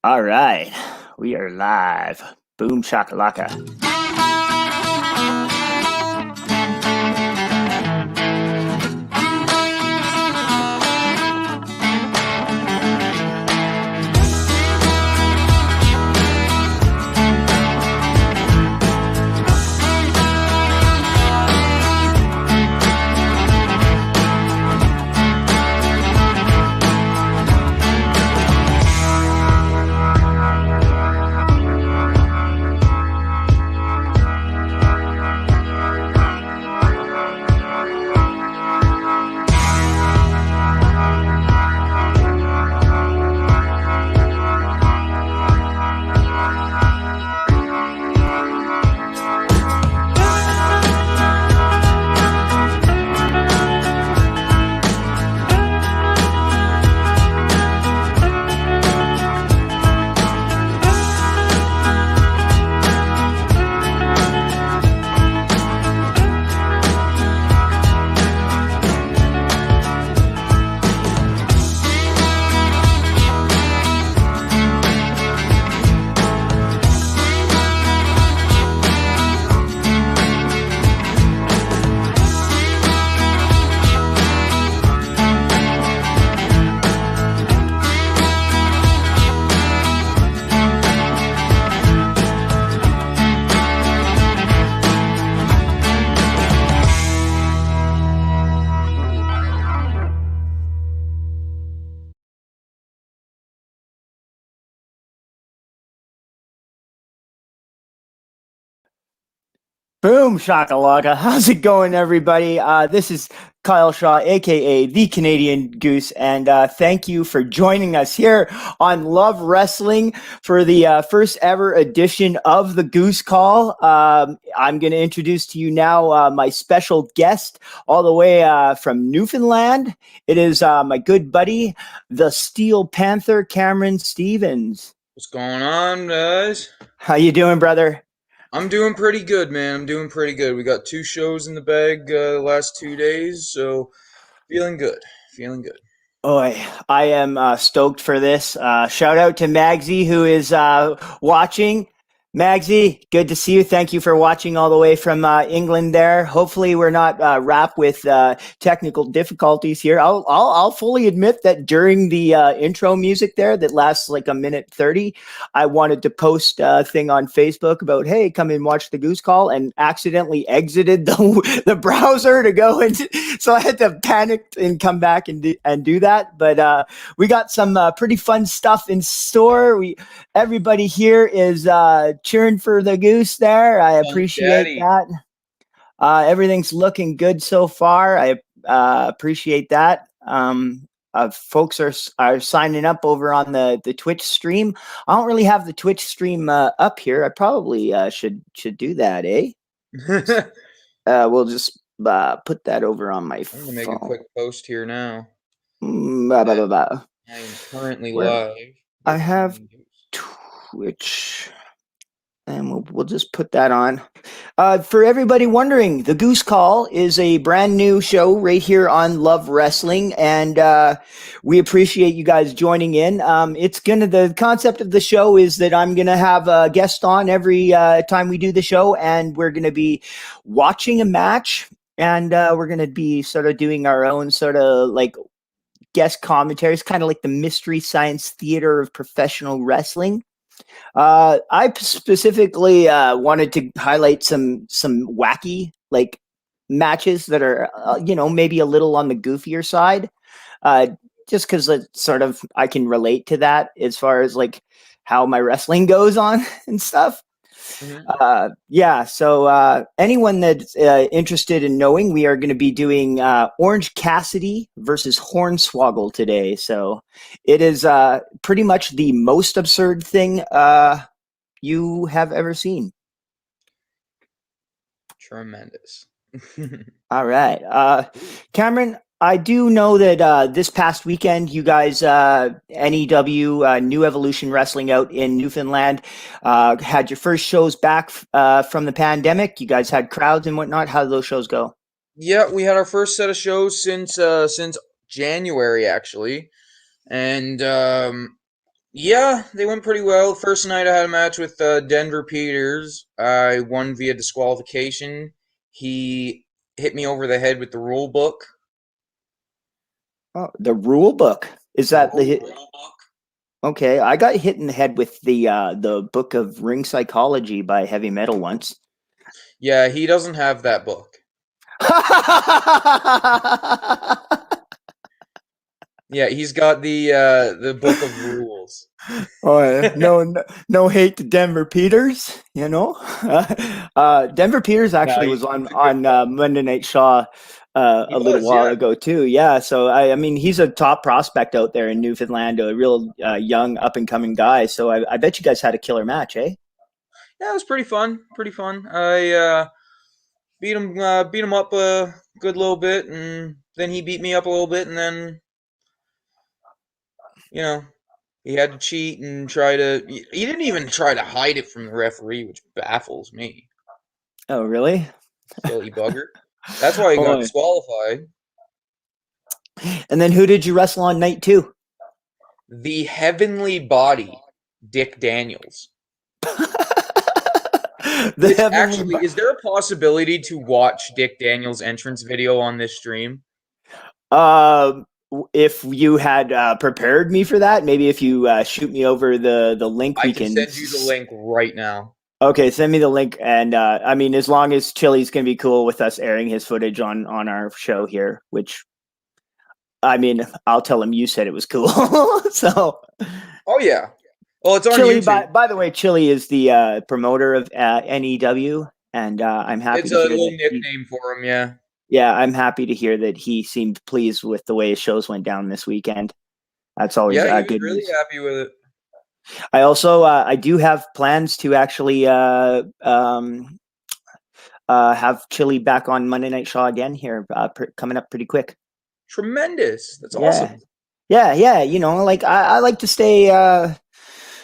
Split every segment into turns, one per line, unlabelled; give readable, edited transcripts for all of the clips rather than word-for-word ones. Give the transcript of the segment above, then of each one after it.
All right, we are live. Boom shakalaka. Boom shakalaka. How's it going, everybody? This is Kyle Shaw, aka the Canadian Goose, and thank you for joining us here on Love Wrestling for the first ever edition of the Goose Call. I'm going to introduce to you now my special guest, all the way from Newfoundland. It is my good buddy, the Steel Panther, Cameron Stevens.
What's going on, guys?
How you doing, brother?
I'm doing pretty good, man. I'm doing pretty good. We got 2 shows in the bag the last 2 days, so feeling good. Feeling good.
Oh, I am stoked for this. Shout out to Magsy, who is watching. Magsy, good to see you. Thank you for watching all the way from England there. Hopefully we're not wrapped with technical difficulties here. I'll fully admit that during the intro music there that lasts like a minute 30, I wanted to post a thing on Facebook about, hey, come and watch the Goose Call, and accidentally exited the browser to go and so I had to panic and come back and do that. But we got some pretty fun stuff in store. Everybody here is cheering for the Goose there. I appreciate that. Everything's looking good so far. I appreciate that. Folks are signing up over on the Twitch stream. I don't really have the Twitch stream up here. I probably should do that, eh? We'll just put that over on my phone.
I'm going to make a quick post here now.
I am
currently live.
I have Twitch, and we'll just put that on. For everybody wondering, the Goose Call is a brand new show right here on Love Wrestling, and we appreciate you guys joining in. The concept of the show is that I'm gonna have a guest on every time we do the show, and we're gonna be watching a match, and we're gonna be sort of doing our own sort of like guest commentaries, kind of like the Mystery Science Theater of professional wrestling. I specifically wanted to highlight some wacky like matches that are maybe a little on the goofier side, just because it's sort of I can relate to that as far as like how my wrestling goes on and stuff. Mm-hmm. So anyone that's interested in knowing, we are going to be doing Orange Cassidy versus Hornswoggle today. So it is pretty much the most absurd thing you have ever seen.
Tremendous.
All right. Cameron, I do know that this past weekend, you guys, NEW, New Evolution Wrestling out in Newfoundland, had your first shows back from the pandemic. You guys had crowds and whatnot. How did those shows go?
Yeah, we had our first set of shows since January, actually. And Yeah, they went pretty well. First night I had a match with Denver Peters. I won via disqualification. He hit me over the head with the rule book.
Oh, the rule book. Is
The
that the
rule
hit?
book.
Okay, I got hit in the head with the book of ring psychology by heavy metal once.
Yeah, he doesn't have that book. Yeah, he's got the book of rules.
Oh, no hate to Denver Peters, you know. Denver Peters
No,
actually was
he's
on
a good fella.
Monday Night Shaw
He
a little
was,
while
yeah.
ago too. Yeah, so I mean he's a top prospect out there in Newfoundland, a real young up and coming guy. So I bet you guys had a killer match, eh?
Yeah, it was pretty fun. Pretty fun. I beat him up a good little bit, and then he beat me up a little bit, and then you know he had to cheat and try to. He didn't even try to hide it from the referee, which baffles me.
Oh, really?
Silly bugger. That's why he got
Oh,
disqualified.
and then who did you wrestle on night two?
The heavenly body, Dick Daniels.
The
Which
heavenly.
actually, is there a possibility to watch Dick Daniels' entrance video on this stream?
Um, if you had prepared me for that, maybe if you shoot me over the link,
I
we
can
can.
send you the link right now.
Okay, send me the link, and I mean, as long as Chili's gonna be cool with us airing his footage on our show here, which I mean, I'll tell him you said it was cool. So,
Oh yeah. Well, it's on
Chili.
YouTube.
By the way, Chili is the promoter of NEW, and I'm happy
It's
to
a
hear
little
that he.
nickname for him, yeah.
Yeah, I'm happy to hear that he seemed pleased with the way his shows went down this weekend. That's always
Yeah, he was
good
really
news.
happy with it.
I also I do have plans to actually have Chili back on Monday Night Shaw again here coming up pretty quick.
Tremendous. That's
Yeah,
awesome.
yeah. You know, like I like to stay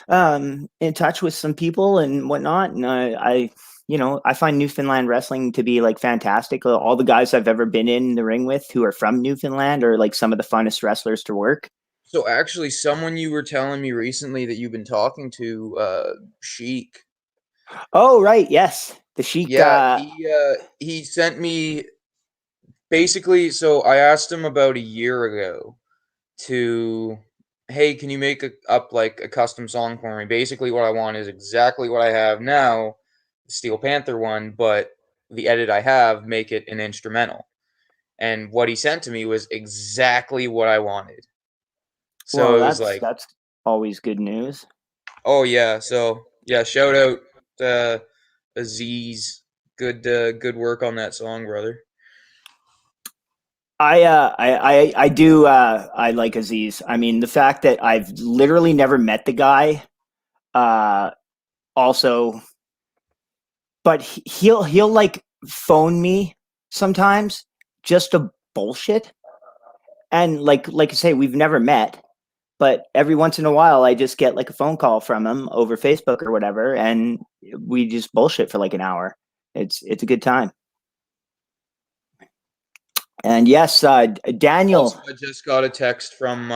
in touch with some people and whatnot, and you know, I find Newfoundland wrestling to be like fantastic. All the guys I've ever been in the ring with who are from Newfoundland are like some of the funnest wrestlers to work.
So actually, someone you were telling me recently that you've been talking to, Sheik.
Oh, right, yes, the Sheik.
Yeah, he sent me basically. So I asked him about a year ago to, hey, can you make up like a custom song for me? Basically, what I want is exactly what I have now, the Steel Panther one, but the edit I have make it an instrumental. And what he sent to me was exactly what I wanted.
Well,
So it was like,
that's always good news.
oh yeah, so yeah, shout out Aziz. Good work on that song, brother.
I do I like Aziz. I mean, the fact that I've literally never met the guy, uh, also, but he'll like phone me sometimes just to bullshit, and like I say, we've never met, but every once in a while, I just get like a phone call from him over Facebook or whatever, and we just bullshit for like an hour. It's a good time. And yes,
Also,
Daniel.
I just got a text from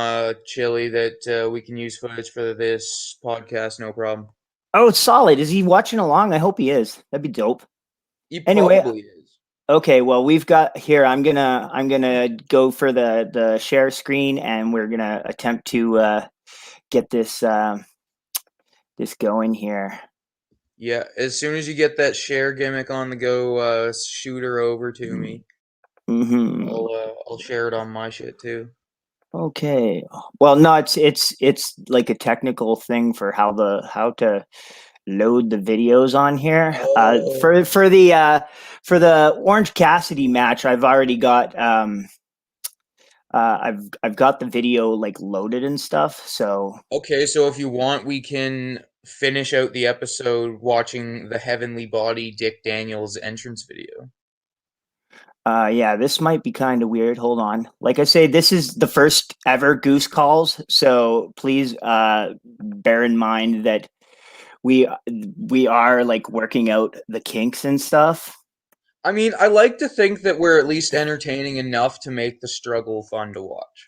Chili that we can use footage for this podcast, no problem.
Oh, it's solid. Is he watching along? I hope he is. That'd be dope.
He
Anyway,
probably is.
okay. Well, we've got here. I'm gonna go for the share screen, and we're gonna attempt to get this going here.
Yeah, as soon as you get that share gimmick on the go, shoot her over to me.
Hmm.
I'll share it on my shit too.
Okay. Well, no, it's like a technical thing for how to load the videos on here.
Oh,
For the Orange Cassidy match, I've already got I've got the video like loaded and stuff. So
okay. So if you want, we can finish out the episode watching the Heavenly Body Dick Daniels entrance video.
yeah, this might be kind of weird. Hold on. Like I say, this is the first ever Goose Calls, so please bear in mind that we we are like working out the kinks and stuff.
I mean, I like to think that we're at least entertaining enough to make the struggle fun to watch.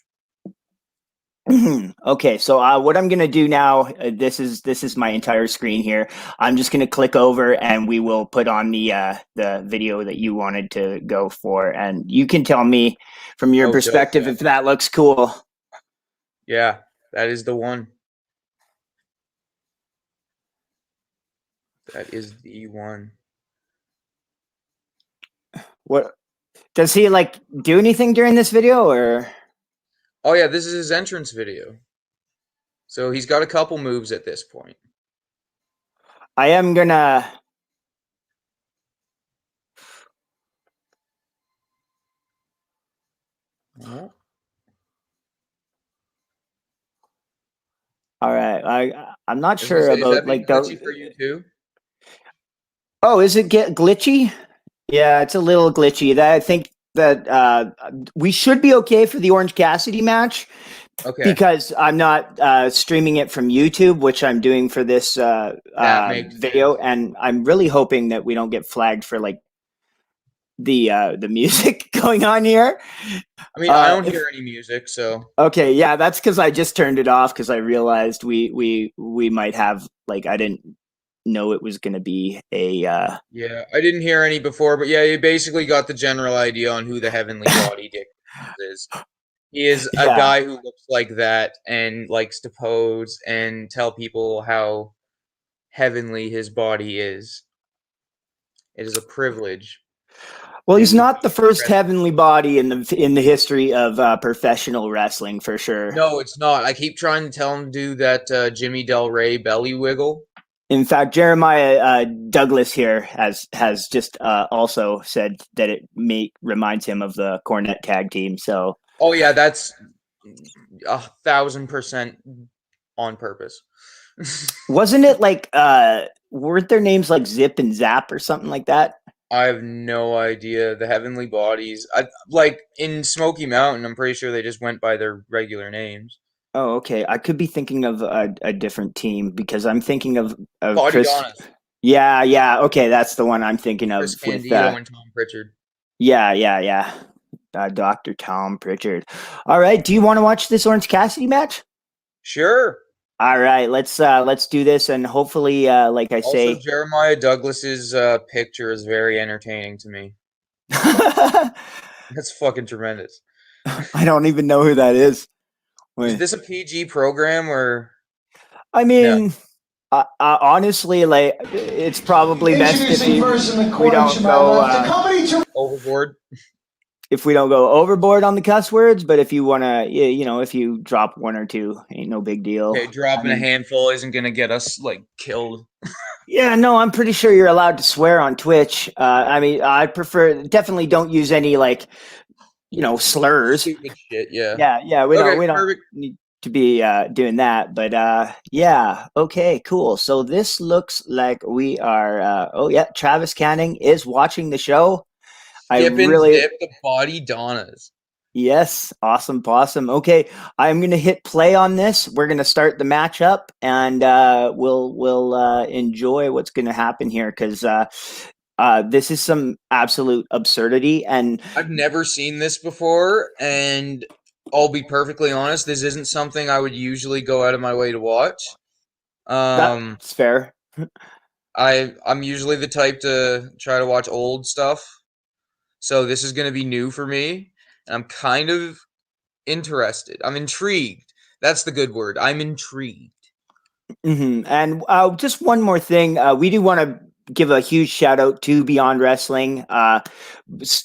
Okay, so what I'm gonna do now, this is my entire screen here. I'm just gonna click over, and we will put on the video that you wanted to go for, and you can tell me from your
Oh, dope.
perspective if that looks cool.
Yeah, that is the one. That is the one.
What does he like do anything during this video, or?
Oh yeah, this is his entrance video. So he's got a couple moves at this point.
I am gonna.
Oh.
All right, I'm not
I was gonna
sure
say, is
about
that being
like
glitchy
the.
for you too?
Oh, is it get glitchy? Yeah, it's a little glitchy. That I think that we should be okay for the Orange Cassidy match
Okay,
because I'm not streaming it from YouTube, which I'm doing for this
that makes
video,
sense.
and I'm really hoping that we don't get flagged for like the music going on here.
I mean, I don't
If
hear any music, so
Okay, yeah, that's because I just turned it off because I realized we might have like I didn't know it was going to be a
yeah, I didn't hear any before, but yeah, you basically got the general idea on who the Heavenly Body Dick is. He is a
yeah.
guy who looks like that and likes to pose and tell people how heavenly his body is. It is a privilege
Well, he's
to
not
be
the first
present.
heavenly body in the history of professional wrestling for sure.
No, it's not. I keep trying to tell him to do that Jimmy Del Rey belly wiggle.
In fact, Jeremiah Douglas here has just also said that it reminds him of the Cornette tag team. So
Oh yeah, that's 1,000% on purpose.
wasn't it like weren't their names like Zip and Zap or something like that?
I have no idea. The Heavenly Bodies, I like in Smoky Mountain. I'm pretty sure they just went by their regular names.
Oh, okay. I could be thinking of a different team because I'm thinking of
Body
Chris.
Donnas,
Yeah, yeah. Okay, that's the one I'm thinking
Chris
of with
Candido, and Tom Pritchard.
yeah. Dr. Tom Pritchard. All right. Do you want to watch this Orange Cassidy match?
Sure.
All right. Let's do this, and hopefully, like I
Also,
say,
Jeremiah Douglas's picture is very entertaining to me.
I
That's fucking tremendous.
don't even know who that is.
Is
Wait.
this a PG program or
I
no?
mean, honestly, like it's probably best
Introducing first in the
we
corner to
don't
my
go
left, the company to
Overboard?
if we don't go overboard on the cuss words. But if you want to, if you drop one or two, ain't no big deal.
Okay,
I
dropping a
mean,
handful isn't gonna get us like killed.
yeah, no, I'm pretty sure you're allowed to swear on Twitch. I mean, I prefer definitely don't use any like slurs.
Stupid shit, yeah.
Yeah,
Okay,
we don't
perfect.
need to be doing that. But yeah, okay, cool. So this looks like we are. Oh yeah, Travis Canning is watching the show. I
Skip and
really
zip the body Donnas.
Yes, awesome, awesome. Okay, I'm gonna hit play on this. We're gonna start the match up, and we'll enjoy what's gonna happen here because this is some absolute absurdity. And
I've never seen this before, and I'll be perfectly honest, this isn't something I would usually go out of my way to watch. Um,
that's fair.
I'm usually the type to try to watch old stuff, so this is going to be new for me, and I'm kind of interested. I'm intrigued. That's the good word. I'm intrigued.
And just one more thing, we do want to give a huge shout out to Beyond Wrestling.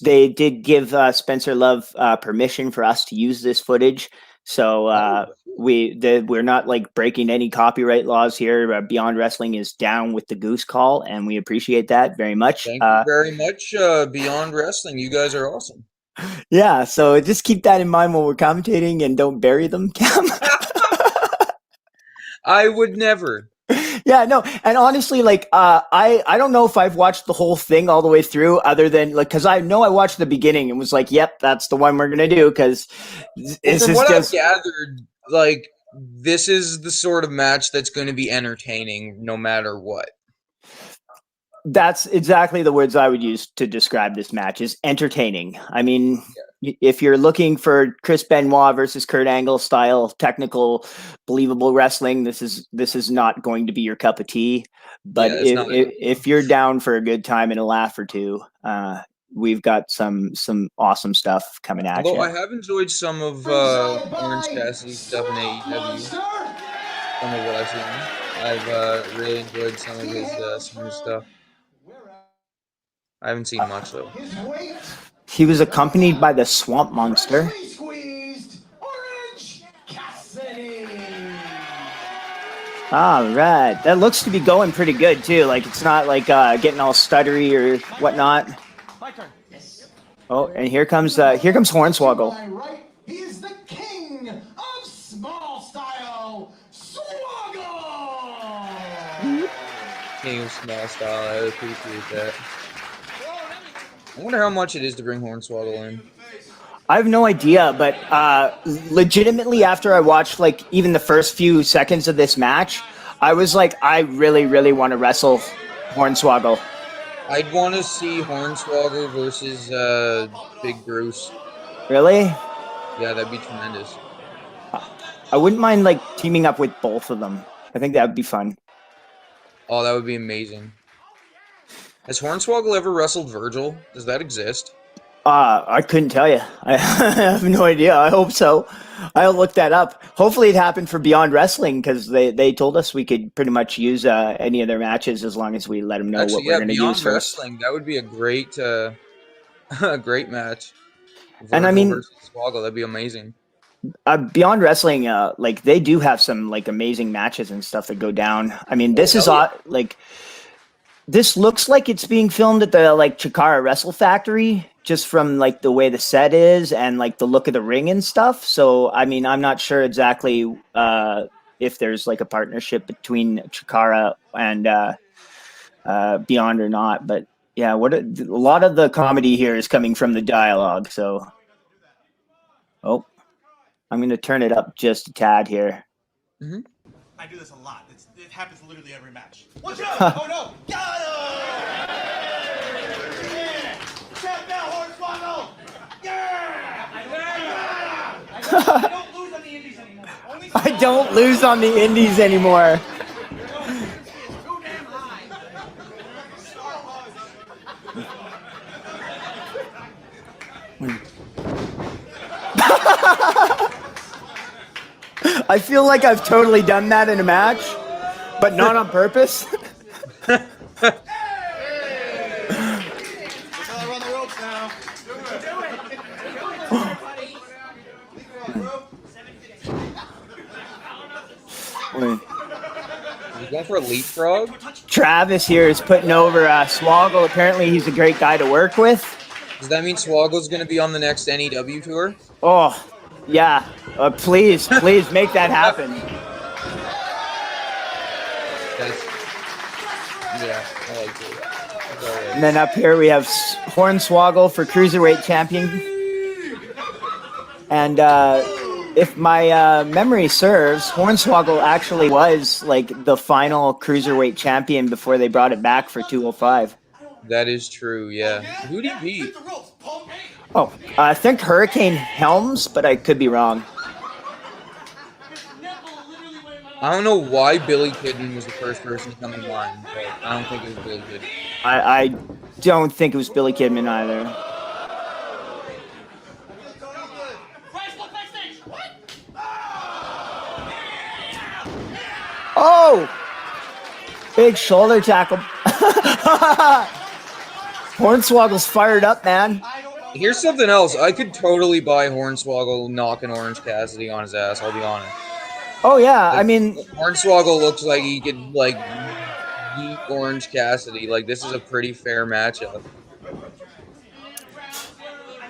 They did give Spencer Love permission for us to use this footage, so
Oh,
we're not like breaking any copyright laws here. Beyond Wrestling is down with the Goose Call, and we appreciate that very much.
thank you very much, Beyond Wrestling. You guys are awesome.
Yeah, so just keep that in mind when we're commentating, and don't bury them, Cam.
I would never.
Yeah, no, and honestly, like, I don't know if I've watched the whole thing all the way through, other than like, because I know I watched the beginning and was like, "Yep, that's the one we're gonna do." Because
Well,
this
from
is
what I've
just
gathered, like this is the sort of match that's going to be entertaining no matter what.
That's exactly the words I would use to describe this match, is entertaining. I mean, if you're looking for Chris Benoit versus Kurt Angle style technical believable wrestling, this is not going to be your cup of tea. But
Yeah, it's not.
if you're down for a good time and a laugh or two, we've got some awesome stuff coming at
Although
you.
I have enjoyed some of Orange Cassidy stuff in AEW. Some of what I've seen. I've really enjoyed some of his stuff. I haven't seen much though.
He was accompanied by the Swamp Monster. All right, that looks to be going pretty good too. Like it's not like getting all stuttery or whatnot. Oh, and here comes Hornswoggle.
He is the king of small style, Swoggle.
King of small style. I appreciate that. I wonder how much it is to bring Hornswoggle in.
I have no idea, but legitimately, after I watched like even the first few seconds of this match, I was like, I really, really want to wrestle Hornswoggle.
I'd want to see Hornswoggle versus Big Bruce.
Really?
Yeah, that'd be tremendous.
I wouldn't mind like teaming up with both of them. I think that would be fun.
Oh, that would be amazing. Has Hornswoggle ever wrestled Virgil? Does that exist?
I couldn't tell you. I have no idea. I hope so. I'll look that up. Hopefully it happened for Beyond Wrestling because they told us we could pretty much use any of their matches as long as we let them know what we're going to use first.
Wrestling, that would be a great a great match. Virgil
and I mean,
versus Swoggle, that'd be amazing.
Beyond Wrestling, like they do have some like amazing matches and stuff that go down. I mean, this is like this looks like it's being filmed at the like Chikara Wrestle Factory, just from like the way the set is and like the look of the ring and stuff. So I mean, I'm not sure exactly if there's like a partnership between Chikara and Beyond or not. But yeah, a lot of the comedy here is coming from the dialogue. So, oh, I'm going to turn it up just a tad here.
Mm-hmm.
I do this a lot. It happens literally every match. Watch out! Oh no! Got him! Yeah! Check that Hornswoggle! Yeah! I don't lose on the indies anymore.
I don't lose on the indies anymore.
Too damn high.
I feel like I've totally done that in a match, but not on purpose.
Run the ropes now. Do it.
Are you going for a leapfrog?
Travis here is putting over Swoggle. Apparently, he's a great guy to work with.
Does that mean Swoggle's going to be on the next NEW tour?
Oh, yeah. Please make that happen.
Yeah, I like it. Right.
And then up here we have Hornswoggle for Cruiserweight Champion. And if my memory serves, Hornswoggle actually was like the final Cruiserweight Champion before they brought it back for 205.
That is true, yeah. Who did he beat?
Oh, I think Hurricane Helms, but I could be wrong.
I don't know why Billy Kidman was the first person to come in line, but I don't think it was Billy Kidman.
I don't think it was Billy Kidman either. Oh! Big shoulder tackle. Hornswoggle's fired up, man.
Here's something else. I could totally buy Hornswoggle knocking Orange Cassidy on his ass, I'll be honest.
Oh, yeah, I mean...
Hornswoggle looks like he could, like, beat Orange Cassidy. Like, this is a pretty fair matchup.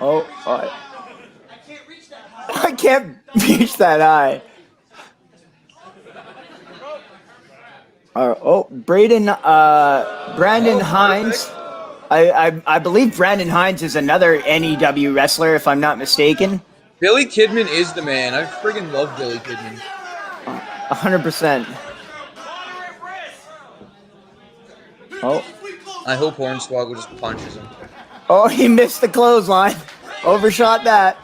Oh, I can't reach that high. Brandon Hines. I believe Brandon Hines is another NEW wrestler, if I'm not mistaken.
Billy Kidman is the man. I friggin' love Billy Kidman.
100%. Oh.
I hope Hornswoggle just punches him.
Oh, he missed the clothesline. Overshot that.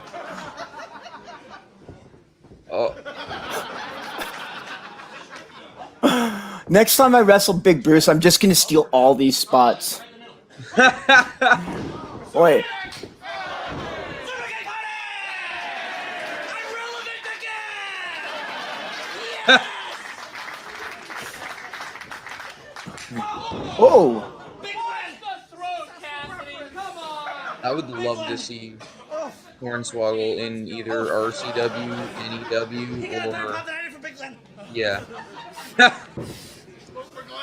Oh,
Next time I wrestle Big Bruce, I'm just gonna steal all these spots. Wait. Oh.
I would love to see Hornswoggle in either RCW, NEW, or yeah.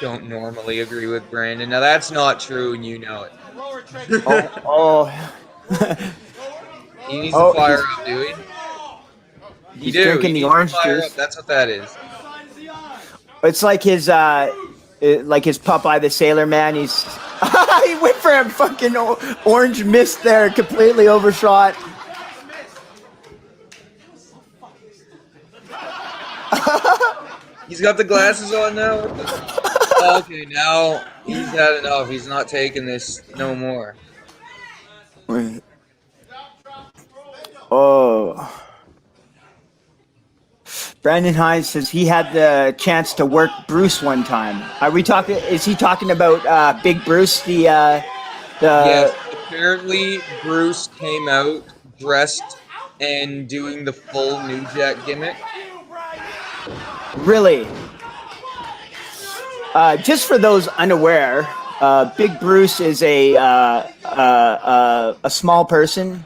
Don't normally agree with Brandon. Now that's not true, and you know it.
Oh.
He needs to fire up, do he?
He's drinking the orange juice.
That's what that is.
It's like his Popeye the Sailor Man. He's he went for a fucking orange mist there, completely overshot.
He's got the glasses on now. Okay, now he's had enough. He's not taking this no more.
Oh. Brandon Hines says he had the chance to work Bruce one time. Are we talking? Is he talking about Big Bruce?
Yes, apparently Bruce came out dressed and doing the full New Jack gimmick.
Really? Just for those unaware, Big Bruce is a small person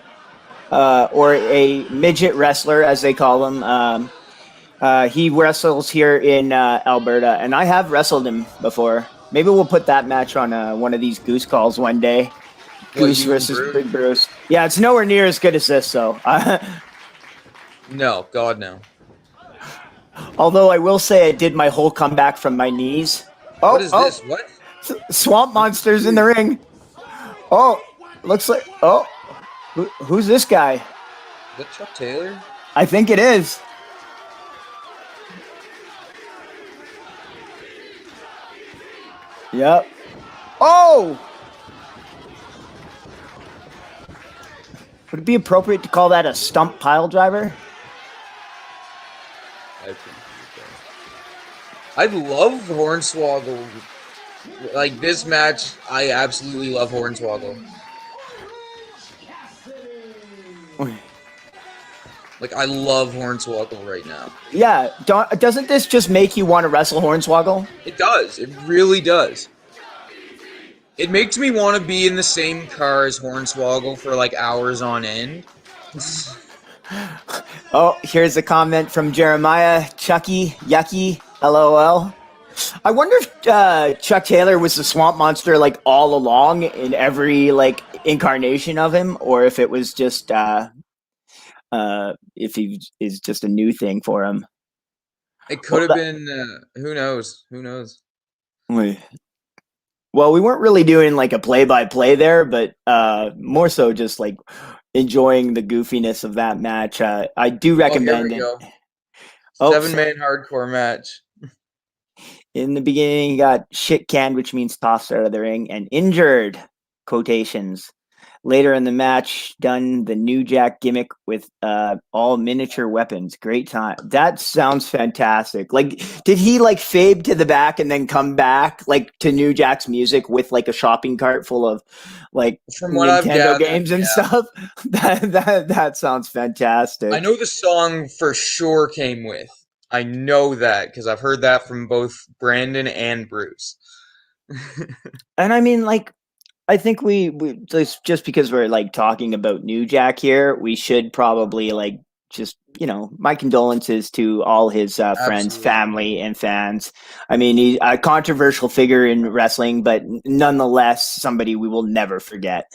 or a midget wrestler, as they call him. He wrestles here in Alberta, and I have wrestled him before. Maybe we'll put that match on one of these Goose Calls one day. Goose versus Big Bruce. Yeah, it's nowhere near as good as this, though.
No, God, no.
Although I will say I did my whole comeback from my knees. Oh,
what is this? What?
Swamp Monsters in the ring. Oh, looks like... Oh, who's this guy?
Is that Chuck Taylor?
I think it is. Yep. Oh! Would it be appropriate to call that a stump pile driver?
I love Hornswoggle. Like, this match, I absolutely love Hornswoggle. Like, I love Hornswoggle right now.
Yeah, doesn't this just make you want to wrestle Hornswoggle?
It does. It really does. It makes me want to be in the same car as Hornswoggle for, like, hours on end.
Oh, here's a comment from Jeremiah. Chucky, yucky, LOL. I wonder if Chuck Taylor was the Swamp Monster, like, all along in every, like, incarnation of him, or if it was just... if he is just a new thing for him.
It could have been, who knows? Who knows?
Well, we weren't really doing like a play-by-play there, but more so just like enjoying the goofiness of that match. I do recommend it.
Go.
Oh,
7-man hardcore match.
In the beginning, you got shit canned, which means tossed out of the ring, and injured, quotations. Later in the match, done the New Jack gimmick with all miniature weapons. Great time. That sounds fantastic. Like, did he like fade to the back and then come back like to New Jack's music with like a shopping cart full of like Nintendo games and stuff? That sounds fantastic.
I know the song for sure came with. I know that because I've heard that from both Brandon and Bruce.
And I mean, like, I think we just because we're like talking about New Jack here, we should probably like just, you know, my condolences to all his friends, family, and fans. I mean, he's a controversial figure in wrestling, but nonetheless, somebody we will never forget.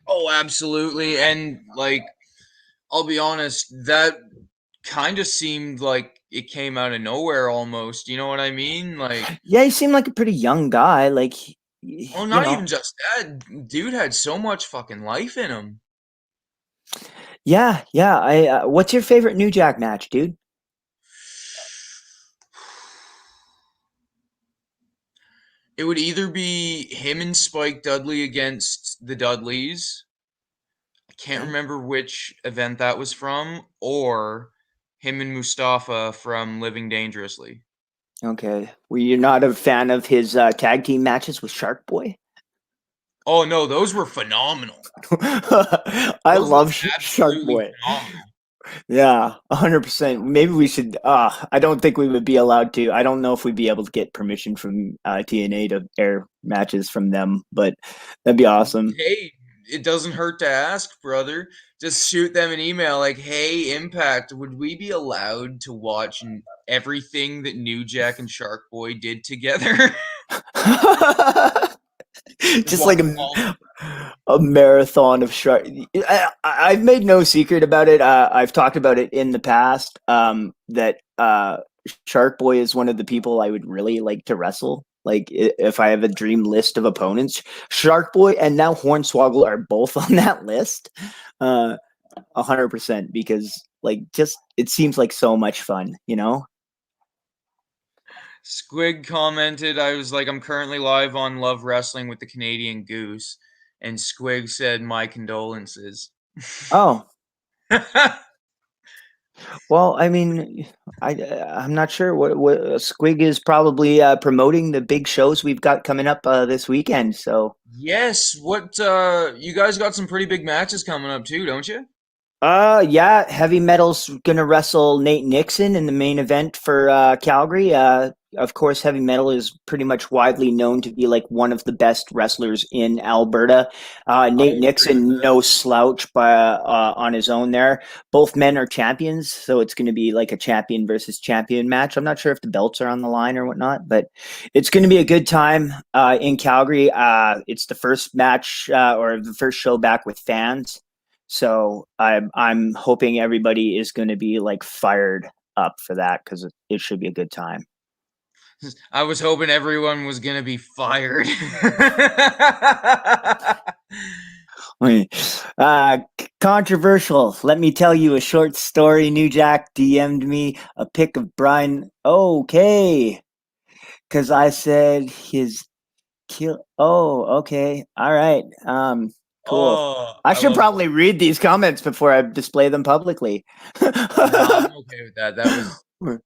Oh, absolutely. And like, I'll be honest, that kind of seemed like it came out of nowhere almost. You know what I mean? Like,
yeah, he seemed like a pretty young guy. Like,
well, not even just that. Dude had so much fucking life in him.
Yeah. What's your favorite New Jack match, dude?
It would either be him and Spike Dudley against the Dudleys. I can't
Okay.
remember which event that was from, or him and Mustafa from Living Dangerously.
Okay. Were you not a fan of his tag team matches with Shark Boy?
Oh no, those were phenomenal.
I
Those were
love Shark
absolutely
Boy.
phenomenal.
Yeah, 100%. Maybe we should. I don't think we would be allowed to. I don't know if we'd be able to get permission from TNA to air matches from them, but that'd be awesome.
Hey, it doesn't hurt to ask, brother. Just shoot them an email like, "Hey, Impact, would we be allowed to watch everything that New Jack and Shark Boy did together?"
Just like
Watch all of
a marathon of shark. I've made no secret about it. I've talked about it in the past. That Shark Boy is one of the people I would really like to wrestle. Like if I have a dream list of opponents, Shark Boy and now Hornswoggle are both on that list. 100% because like just it seems like so much fun, you know.
Squig commented, I was like, I'm currently live on Love Wrestling with the Canadian Goose. And Squig said, my condolences.
Oh, well, I mean, I'm not sure what Squig is probably promoting the big shows we've got coming up this weekend. So,
Yes, what you guys got some pretty big matches coming up too, don't you?
yeah, Heavy Metal's gonna wrestle Nate Nixon in the main event for Calgary. Of course, Heavy Metal is pretty much widely known to be like one of the best wrestlers in Alberta.
I
Nate
agree with
Nixon,
that.
no slouch by on his own there. Both men are champions, so it's going to be like a champion versus champion match. I'm not sure if the belts are on the line or whatnot, but it's going to be a good time in Calgary. It's the first match or the first show back with fans. So I'm hoping everybody is going to be like fired up for that because it should be a good time.
I was hoping everyone was gonna be fired.
Controversial. Let me tell you a short story. New Jack DM'd me a pic of Brian. Okay, because I said his kill. Oh, okay. All right. Cool.
Oh,
I
I
should
love
probably read these comments before I display them publicly.
Nah, I'm okay with that. That was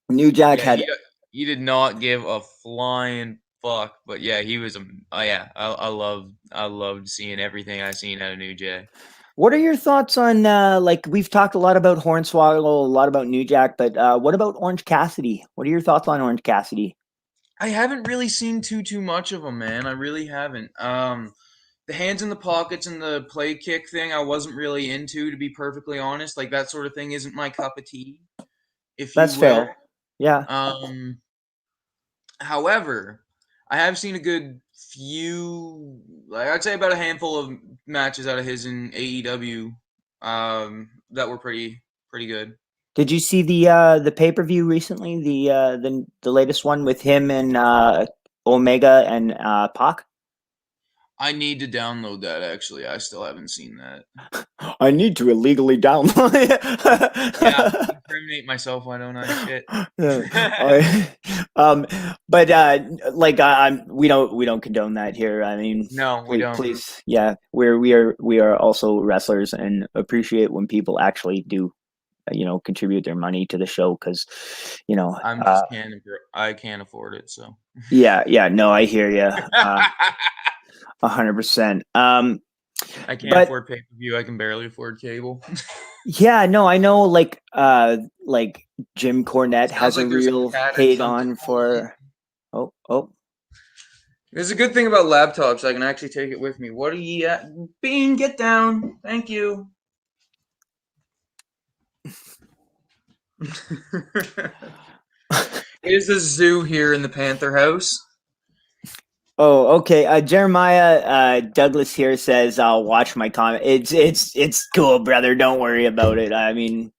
New Jack
yeah,
had.
he did not give a flying fuck, but yeah, he was oh yeah, I loved seeing everything I seen out of New Jack.
What are your thoughts on like we've talked a lot about Hornswoggle, a lot about New Jack, but what about Orange Cassidy? What are your thoughts on Orange Cassidy?
I haven't really seen too much of him, man. I really haven't. The hands in the pockets and the play kick thing, I wasn't really into, to be perfectly honest. Like that sort of thing isn't my cup of tea, if you
That's
will.
fair. Yeah.
Um, However, I have seen a good few, like I'd say about a handful of matches out of his in AEW, that were pretty good.
Did you see the pay-per-view recently? The latest one with him and Omega and Pac?
I need to download that. Actually, I still haven't seen that.
I need to illegally download
Yeah,
it.
incriminate myself. Why don't I? Shit.
um, but like we don't condone that here. I mean,
No, we don't.
please, yeah, we are also wrestlers and appreciate when people actually do, contribute their money to the show because,
I can't afford it. So.
yeah, no, I hear you, 100%.
I can't
But
afford pay per view. I can barely afford cable.
yeah, no, I know, like Jim Cornette has
Sounds
a
like there's a
real
cat or
hate
something.
on for. Oh.
There's a good thing about laptops. I can actually take it with me. What are you at? Bean, get down. Thank you. Is the zoo here in the Panther House?
Oh, okay. Jeremiah Douglas here says I'll watch my comment. It's cool, brother. Don't worry about it. I mean,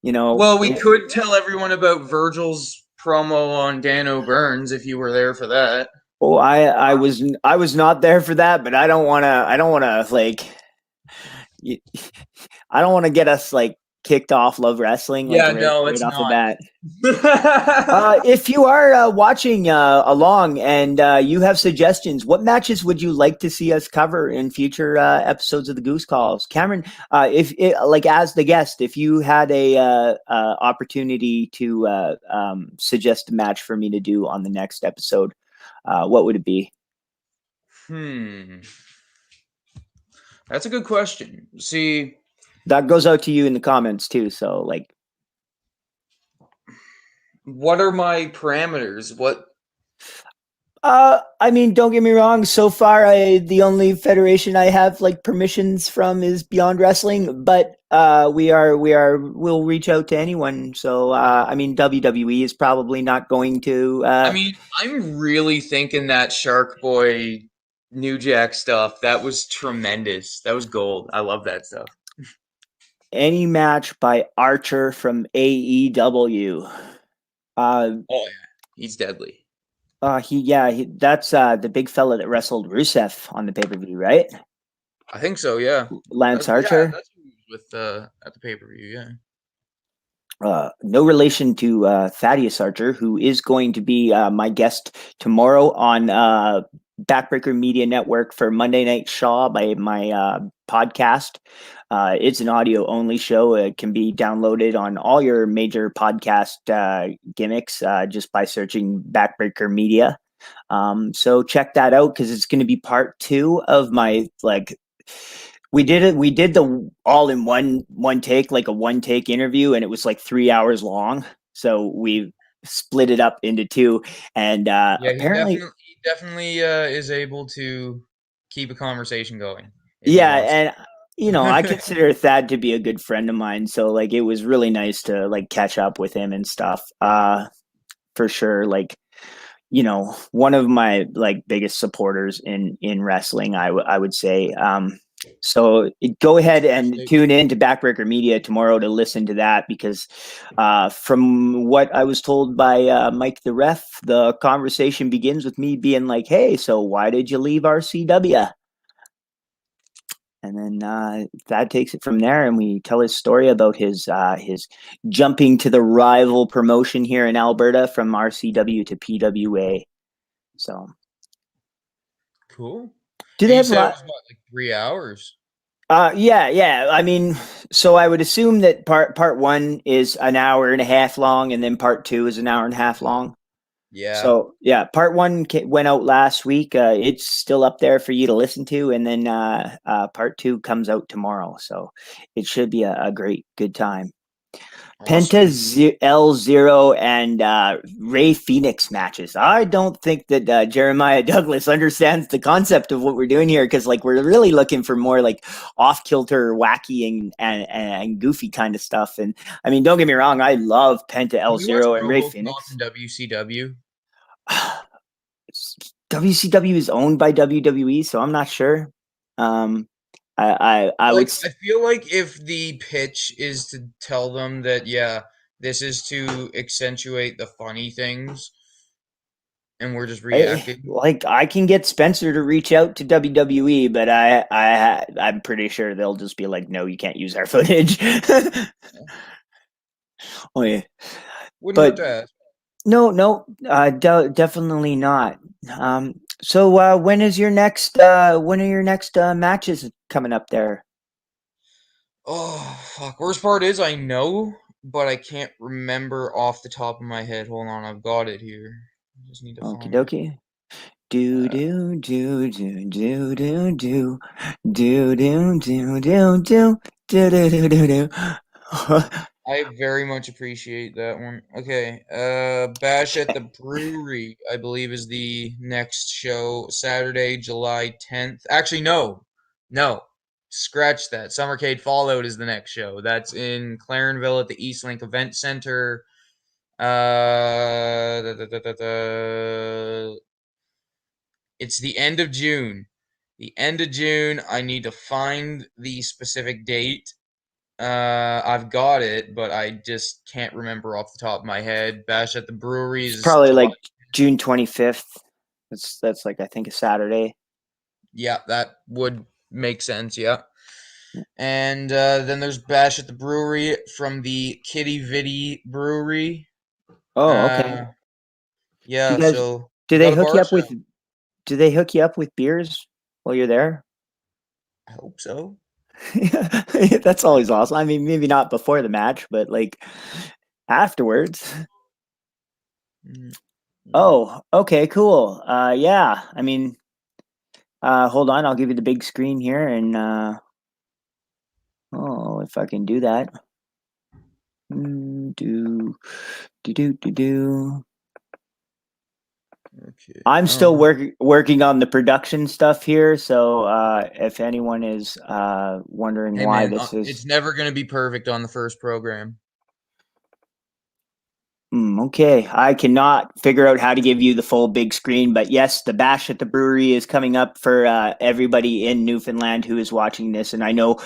Well, we could tell everyone about Virgil's promo on Dan O'Burns if you were there for that.
Oh, I was not there for that, but I don't want to like I don't want to get us like kicked off Love Wrestling. Like,
Yeah,
right,
no,
right
it's
off the
not.
bat. If you are watching along and you have suggestions, what matches would you like to see us cover in future episodes of the Goose Calls? Cameron, if like as the guest, if you had a opportunity to suggest a match for me to do on the next episode, what would it be?
That's a good question. See,
That goes out to you in the comments too. So like,
what are my parameters? What?
I mean, don't get me wrong. So far, the only federation I have like permissions from is Beyond Wrestling, but we'll reach out to anyone. So I mean, WWE is probably not going to.
I mean, I'm really thinking that Shark Boy New Jack stuff, that was tremendous. That was gold. I love that stuff.
Any match by Archer from AEW.
Oh yeah, he's deadly.
That's the big fella that wrestled Rusev on the pay-per-view, right?
I think so, yeah.
Lance Archer.
Yeah, that's who he was with at the pay-per-view, yeah.
No relation to Thaddeus Archer, who is going to be my guest tomorrow on Backbreaker Media Network for Monday Night Shaw by my podcast. It's an audio-only show. It can be downloaded on all your major podcast gimmicks just by searching Backbreaker Media. So check that out because it's going to be part 2 of my like. We did the all in one take, like a one take interview, and it was like 3 hours long. So we split it up into 2, and apparently,
he definitely is able to keep a conversation going.
And I consider Thad to be a good friend of mine, so like it was really nice to like catch up with him and stuff. For sure, like one of my like biggest supporters in wrestling, I would say. So go ahead and tune in to Backbreaker Media tomorrow to listen to that because from what I was told by Mike the Ref, the conversation begins with me being like, hey, so why did you leave RCW? And then Thad takes it from there, and we tell his story about his jumping to the rival promotion here in Alberta from RCW to PWA. So
cool.
Do they have
it was what, like 3 hours?
Yeah. I mean, so I would assume that part 1 is an hour and a half long, and then part 2 is an hour and a half long.
Yeah.
So yeah, part 1 went out last week. It's still up there for you to listen to, and then part 2 comes out tomorrow. So it should be a good time.
Awesome.
Penta L0 and Ray Phoenix matches. I don't think that Jeremiah Douglas understands the concept of what we're doing here because like we're really looking for more like off kilter, wacky and goofy kind of stuff. And I mean, don't get me wrong, I love Penta L0 and Ray Phoenix.
WCW.
WCW is owned by WWE, so I'm not sure. I
feel like if the pitch is to tell them that this is to accentuate the funny things and we're just reacting.
I can get Spencer to reach out to WWE, but I'm pretty sure they'll just be like, no, you can't use our footage. Oh yeah.
Wouldn't have to ask.
No, definitely not. So when are your next matches coming up there?
Oh, fuck. Worst part is I know, but I can't remember off the top of my head. Hold on, I've got it here. I just need to
find it. Do.
I very much appreciate that one. Okay, Bash at the Brewery, I believe, is the next show. Saturday, July 10th. Actually, no. Scratch that. Summercade Fallout is the next show. That's in Clarenville at the Eastlink Event Center. It's the end of June. I need to find the specific date. I've got it, but I just can't remember off the top of my head. Bash at the Brewery is
probably like June 25th. That's like I think a Saturday.
Yeah, that would make sense. Yeah. And then there's Bash at the Brewery from the Kitty Vitty Brewery.
Oh, okay. Do you
Yeah,
guys
so
do
we
they
got a
hook you
bar
up with
soon.
do they hook you up with beers while you're there?
I hope so.
That's always awesome. I mean, maybe not before the match, but like afterwards.
Mm,
Oh, okay, cool. Yeah. I mean, hold on, I'll give you the big screen here and oh, if I can do that. Do.
Okay.
I'm still working on the production stuff here, so if anyone is wondering
Hey
why
man,
this is
it's never gonna be perfect on the first program.
okay, I cannot figure out how to give you the full big screen, but yes, the Bash at the Brewery is coming up for everybody in Newfoundland who is watching this, and I know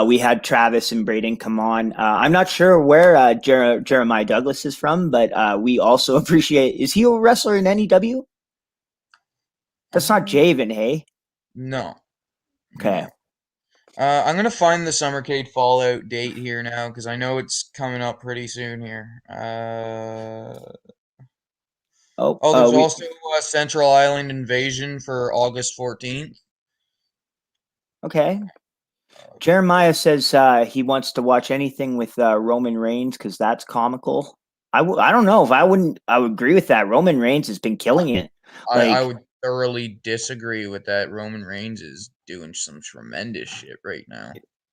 we had Travis and Braden come on. I'm not sure where Jeremiah Douglas is from, but we also appreciate. Is he a wrestler in NEW? That's not Javen, hey?
No,
Okay.
no. I'm gonna find the Summercade Fallout date here now because I know it's coming up pretty soon here.
Oh,
Oh, there's
we
also a Central Island Invasion for August 14th.
okay. Jeremiah says he wants to watch anything with Roman Reigns because that's comical. I don't know if I would agree with that. Roman Reigns has been killing it.
I
Like,
would thoroughly disagree with that. Roman Reigns is doing some tremendous shit right now.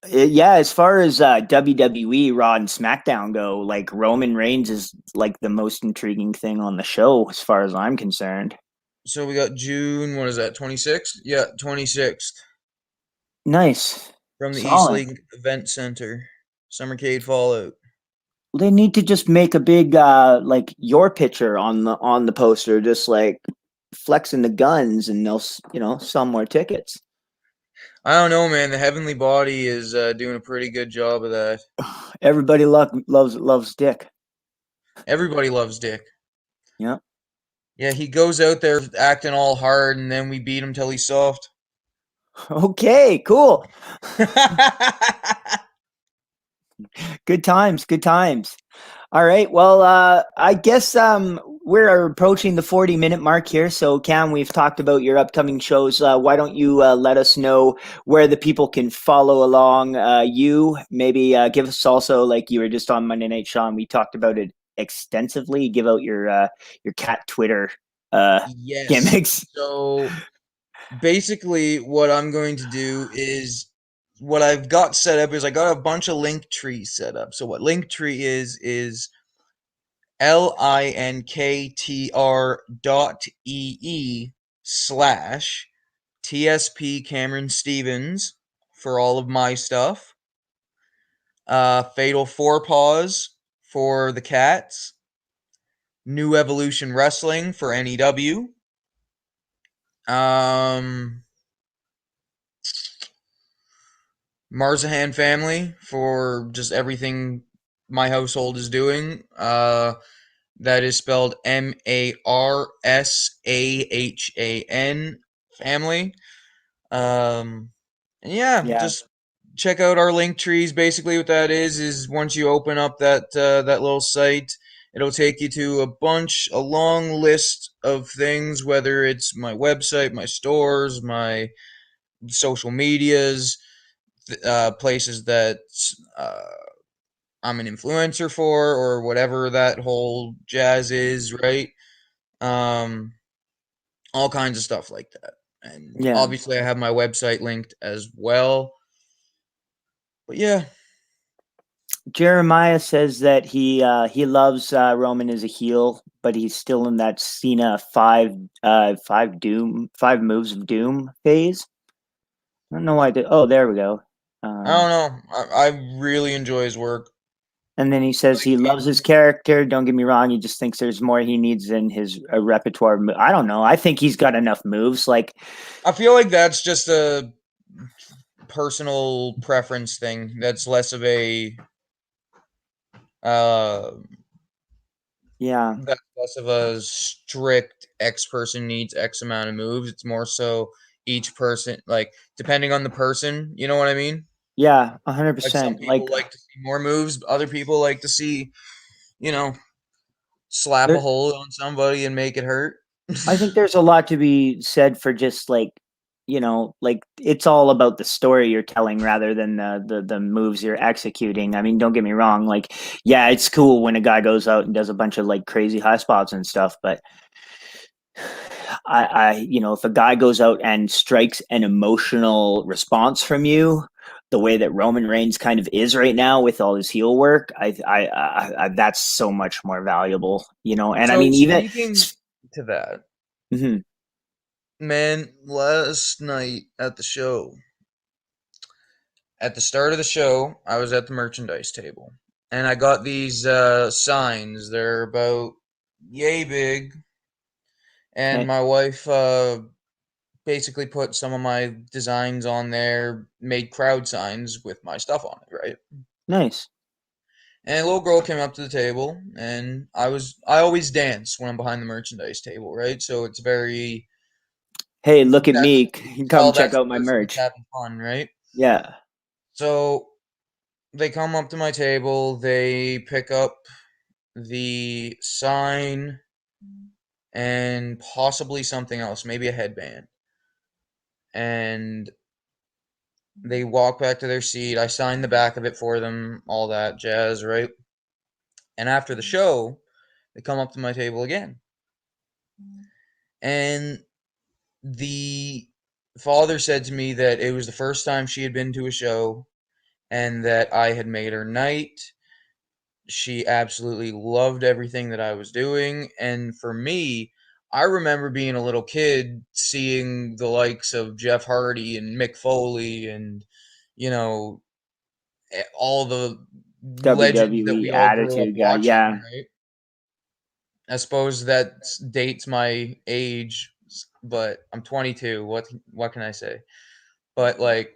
yeah, as far as WWE, Raw, and SmackDown go, like Roman Reigns is like the most intriguing thing on the show, as far as I'm concerned.
So we got June, what is that, 26th? Yeah, 26th.
Nice,
From the East
solid.
Lake Event Center. Summercade Fallout.
They need to just make a big like your picture on the poster, just like flexing the guns, and they'll sell more tickets.
I don't know, man. The Heavenly Body is doing a pretty good job of that.
Everybody loves Dick.
Everybody loves Dick.
Yeah.
Yeah, he goes out there acting all hard, and then we beat him till he's soft.
Okay, cool. Good times, good times. All right. Well, I guess we're approaching the 40-minute mark here. So, Cam, we've talked about your upcoming shows. Why don't you let us know where the people can follow along you? Maybe give us also, like you were just on Monday Night Sean, we talked about it extensively. Give out your cat Twitter
Yes.
gimmicks.
So basically, what I'm going to do is what I've got set up is I got a bunch of link trees set up. So what Linktree is linktr.ee/TSP Cameron Stevens for all of my stuff. Fatal Four Paws for the cats. New Evolution Wrestling for NEW. Marzahan family for just everything my household is doing. That is spelled Marsahan family. And yeah,
Yeah.
just check out our link trees. Basically, what that is once you open up that little site, it'll take you to a long list of things, whether it's my website, my stores, my social medias, places that I'm an influencer for, or whatever that whole jazz is, right? Um, all kinds of stuff like that. And
Yeah.
obviously, I have my website linked as well. But yeah,
Jeremiah says that he loves Roman as a heel, but he's still in that Cena five moves of doom phase. I don't know why. Oh, there we go.
I don't know. I really enjoy his work.
And then he says
Like,
he loves his character. Don't get me wrong. He just thinks there's more he needs in his repertoire. I don't know. I think he's got enough moves. Like,
I feel like that's just a personal preference thing. That's less of a uh,
yeah,
that's less of a strict X person needs X amount of moves. It's more so each person, like depending on the person. You know what I mean?
Yeah,
Like some
100%.
people
Like
like to see more moves, other people like to see, you know, slap a
there,
hold on somebody and make it hurt.
I think there's a lot to be said for just like, like it's all about the story you're telling rather than the moves you're executing. I mean, don't get me wrong. Like, yeah, it's cool when a guy goes out and does a bunch of like crazy high spots and stuff, but if a guy goes out and strikes an emotional response from you, the way that Roman Reigns kind of is right now with all his heel work, that's so much more valuable, And I
So
mean, even,
speaking to that,
Mhm.
man, last night at the show, at the start of the show, I was at the merchandise table, and I got these signs. They're about yay big, and
Okay,
my wife basically put some of my designs on there, made crowd signs with my stuff on it, right?
nice.
And a little girl came up to the table, and I always dance when I'm behind the merchandise table, right? So it's very
Hey, look at
that's
me.
you can
Come
tell
check
that's
out
a
my
person that's
merch.
having fun, right?
Yeah.
So they come up to my table, they pick up the sign and possibly something else, maybe a headband. And they walk back to their seat. I sign the back of it for them, all that jazz, right? And after the show, they come up to my table again. And the father said to me that it was the first time she had been to a show and that I had made her night. She absolutely loved everything that I was doing. And for me, I remember being a little kid seeing the likes of Jeff Hardy and Mick Foley and, you know, all the legends that
WWE
we all grew up
attitude guy.
watching,
Yeah.
right? I suppose that dates my age, but I'm 22. What can I say? But like,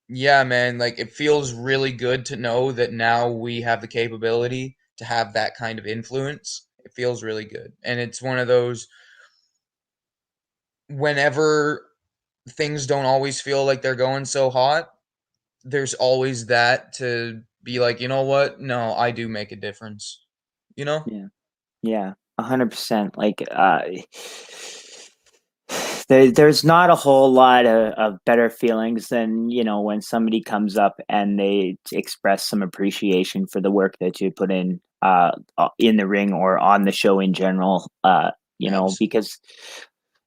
yeah, man, like it feels really good to know that now we have the capability to have that kind of influence. It feels really good. And it's one of those whenever things don't always feel like they're going so hot, there's always that to be like, you know what? No, I do make a difference. You know?
Yeah. Yeah. 100%. Like, there's not a whole lot of better feelings than, when somebody comes up and they express some appreciation for the work that you put in the ring or on the show in general.
Absolutely.
Because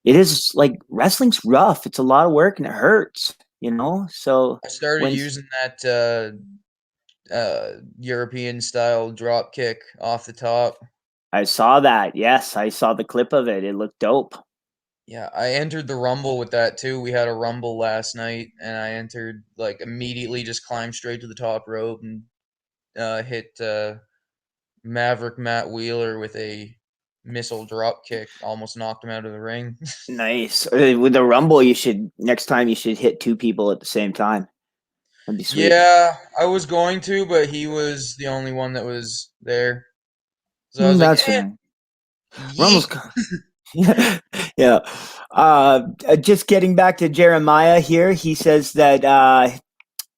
it is like wrestling's rough. It's a lot of work and it hurts. So
I started
when
using that European style drop kick off the top.
I saw that, yes, I saw the clip of it. It looked dope.
Yeah, I entered the Rumble with that too. We had a Rumble last night, and I entered like immediately, just climbed straight to the top rope and hit Maverick Matt Wheeler with a missile drop kick. Almost knocked him out of the ring.
Nice. With the Rumble, next time you should hit two people at the same time. That'd be sweet.
Yeah, I was going to, but he was the only one that was there. So I was like,
That's fine.
yeet.
Rumble's yeah. Yeah. Just getting back to Jeremiah here, he says that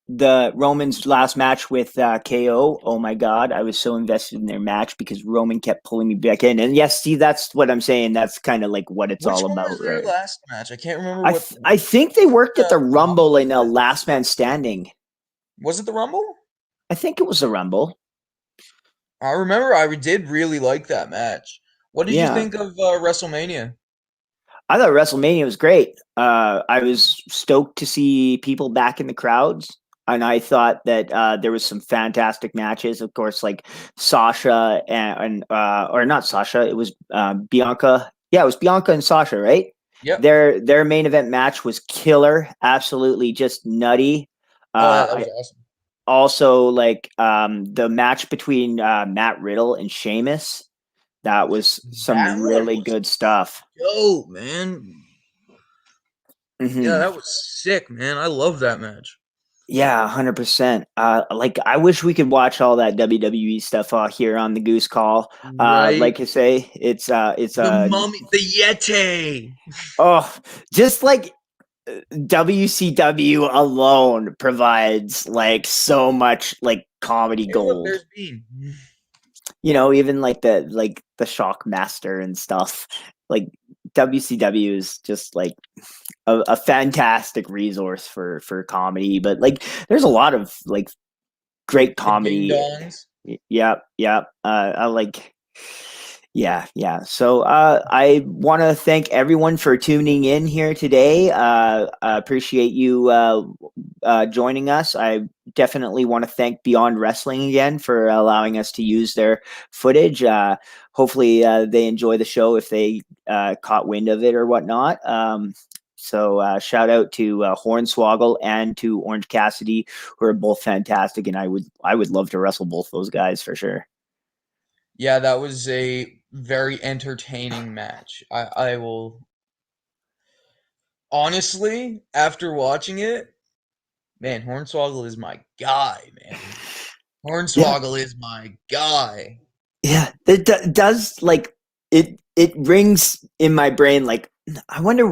the Romans' last match with KO. Oh my God, I was so invested in their match because Roman kept pulling me back in. And yes, see, that's what I'm saying. That's kind of like what it's
Which
all
one
about,
was their
right?
last match? I can't remember what.
I think they worked at the
Rumble
Rumble in
was
a
it?
Last Man Standing.
Was it the Rumble?
I think it was the Rumble.
I remember I did really like that match. What did you
Yeah,
think of WrestleMania?
I thought WrestleMania was great. I was stoked to see people back in the crowds, and I thought that there was some fantastic matches. Of course, like Sasha or not Sasha, it was Bianca. Yeah, it was Bianca and Sasha, right?
Yep.
Their main event match was killer, absolutely just nutty.
Oh yeah, that
I
was awesome.
also like the match between Matt Riddle and Sheamus. That was some
That one
really
was
good stuff.
dope, man. Yeah,
Hmm.
that was sick, man. I love that match.
Yeah, 100%. Like I wish we could watch all that WWE stuff here on the Goose Call.
Right?
Like I say, it's
The mummy, the Yeti.
oh, just like WCW alone provides like so much like comedy
Hey, look,
gold.
there's Bean.
Even like the Shockmaster and stuff. Like WCW is just like a fantastic resource for comedy, but like there's a lot of like great
The ding
comedy.
dongs.
Yep. I like. Yeah. So I want to thank everyone for tuning in here today. I appreciate you joining us. I definitely want to thank Beyond Wrestling again for allowing us to use their footage. Hopefully they enjoy the show if they caught wind of it or whatnot. So shout out to Hornswoggle and to Orange Cassidy, who are both fantastic, and I would love to wrestle both those guys for sure.
Yeah, that was a very entertaining match. I will honestly, after watching it, man, Hornswoggle is my guy, man. Hornswoggle is my guy.
Yeah, it does like it rings in my brain like I wonder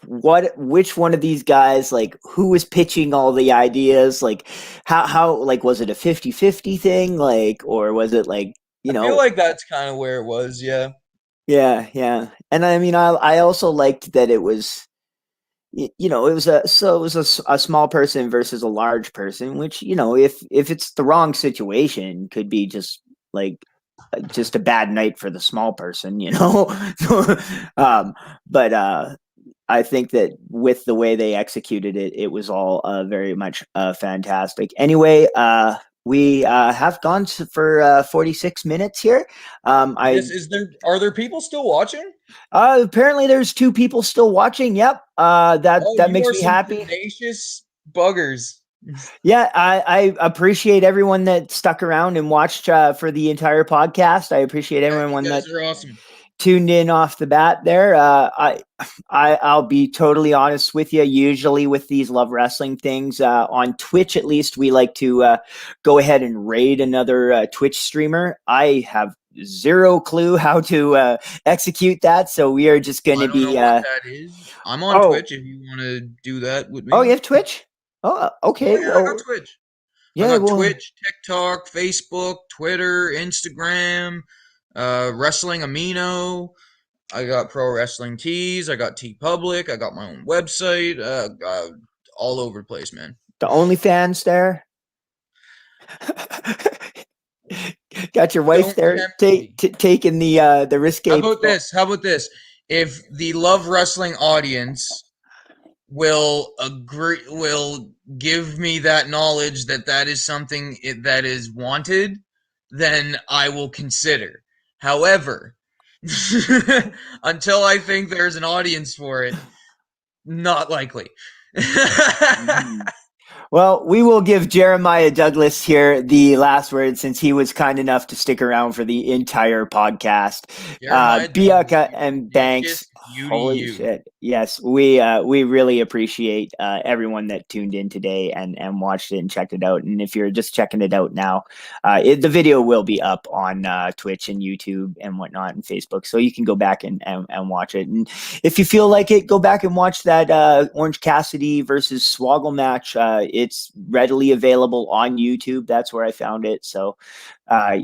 which one of these guys like who was pitching all the ideas, like how like was it a 50-50 thing, like, or was it like
I feel like that's kind of where it was, yeah.
yeah. And I mean I also liked that it was it was a small person versus a large person, which if it's the wrong situation could be just a bad night for the small person, but I think that with the way they executed it, it was all very much fantastic. Anyway, we have gone for 46 minutes here.
Are there people still watching?
Apparently there's 2 people still watching. Yep. That
You
makes
are
me
some
happy.
tenacious buggers.
Yeah, I appreciate everyone that stuck around and watched for the entire podcast. I appreciate everyone
You
that
guys are awesome.
tuned in off the bat there. I'll be totally honest with you. Usually with these Love Wrestling things on Twitch, at least we like to go ahead and raid another Twitch streamer. I have zero clue how to execute that, so we are just going
I
to
don't know
be.
what that is. I'm on Twitch if you want to do that with me.
Oh, you have Twitch? Oh, okay.
Oh, yeah, I got Twitch.
Yeah,
I got Twitch, TikTok, Facebook, Twitter, Instagram, Wrestling Amino. I got Pro Wrestling Tees. I got T Public. I got my own website. All over the place, man.
The OnlyFans there. Got your wife there taking the risque.
How about this? How about this? If the Love Wrestling audience will give me that knowledge that is something that is wanted, then I will consider. However, until I think there's an audience for it, not likely.
Well, we will give Jeremiah Douglas here the last word since he was kind enough to stick around for the entire podcast. Bianca and Banks, holy shit. Yes, we really appreciate everyone that tuned in today and watched it and checked it out. And if you're just checking it out now, the video will be up on Twitch and YouTube and whatnot and Facebook. So you can go back and watch it. And if you feel like it, go back and watch that Orange Cassidy versus Swoggle match. It's readily available on YouTube. That's where I found it. So,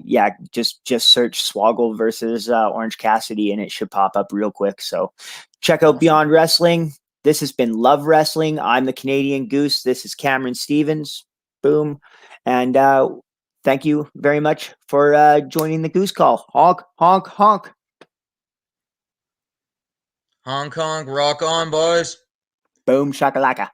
yeah, just search Swoggle versus Orange Cassidy, and it should pop up real quick. So, check out Beyond Wrestling. This has been Love Wrestling. I'm the Canadian Goose. This is Cameron Stevens. Boom, and thank you very much for joining the Goose Call. Honk, honk, honk.
Hong Kong, rock on, boys.
Boom, shakalaka.